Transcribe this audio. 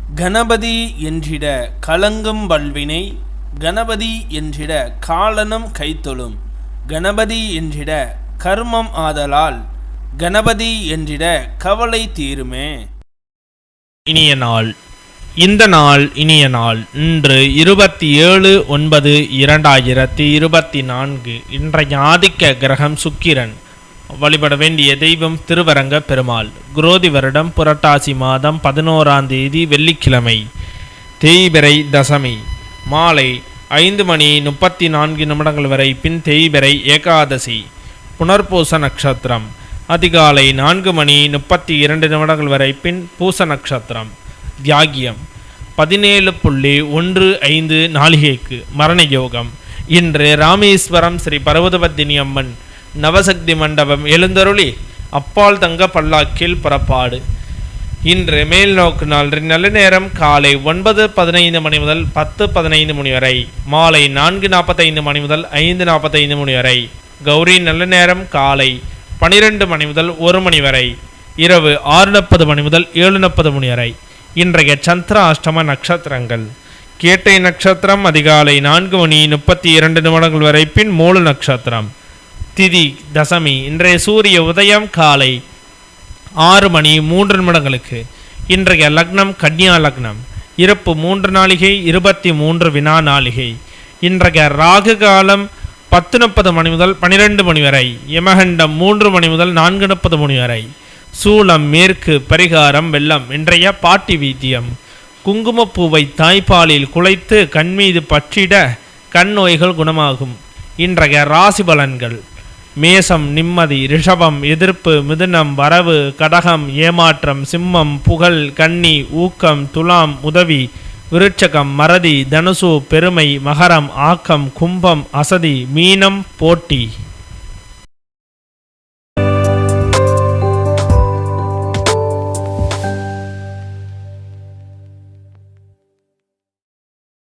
கணபதி என்றிட கலங்கும் வல்வினை, கணபதி என்றிட காலனும் கைத்தொழும், கணபதி என்றிட கர்மம் ஆதலால், கணபதி என்றிட கவலை தீருமே. இனிய நாள். இந்த நாள் இனிய நாள். இன்று 27/9/2024. இன்றைய ஆதிக்க கிரகம் சுக்கிரன். வழிபட வேண்டிய தெய்வம் திருவரங்க பெருமாள். குரோதி வருடம் புரட்டாசி மாதம் 11ஆம் தேதி வெள்ளிக்கிழமை. தேய்பிறை தசமி. மாலை 5:34 வரை பின் தேய்பிறை ஏகாதசி. புனர்பூச நட்சத்திரம். அதிகாலை 4:32 வரை பின் பூச நட்சத்திரம். தியாகியம் 17:15 நாளிகைக்கு. மரண யோகம். இன்று ராமேஸ்வரம் ஸ்ரீ பர்வதவர்த்தினி அம்மன் நவசக்தி மண்டபம் எழுந்தருளி அப்பால் தங்க பல்லாக்கில் புறப்பாடு. இன்று மேல் நோக்கு நாள். நல்ல நேரம் காலை 9:15 மணி முதல் 10:15 மணி வரை, மாலை 4:45 மணி முதல் 5:45 மணி வரை. கௌரி நல்ல நேரம் காலை 12 மணி முதல் 1 மணி வரை, இரவு 6:30 மணி முதல் 7:30 மணி வரை. இன்றைய சந்திர அஷ்டம நட்சத்திரங்கள். கேட்டை நட்சத்திரம் அதிகாலை 4:32 வரை பின் மூல நட்சத்திரம். திதி தசமி. இன்றைய சூரிய உதயம் காலை 6:03. இன்றைய லக்னம் கன்னியா லக்னம். இறப்பு 3 நாளிகை 23 வினா நாளிகை. இன்றைய ராகு காலம் 10:30 மணி முதல் 12 மணி வரை, யமகண்டம் 3 மணி முதல் 4:30 மணி வரை. சூலம் மேற்கு. பரிகாரம் வெள்ளம். இன்றைய பாட்டி வீத்தியம். குங்குமப்பூவை தாய்ப்பாலில் குழைத்து கண் மீது பற்றிட கண் நோய்கள் குணமாகும். இன்றைய ராசி பலன்கள். மேசம் நிம்மதி, ரிஷபம் எதிர்ப்பு, மிதுனம் வரவு, கடகம் ஏமாற்றம், சிம்மம் புகழ், கன்னி ஊக்கம், துலாம் உதவி, விருட்சகம் மறதி, தனுசு பெருமை, மகரம் ஆக்கம், கும்பம் அசதி, மீனம் போட்டி.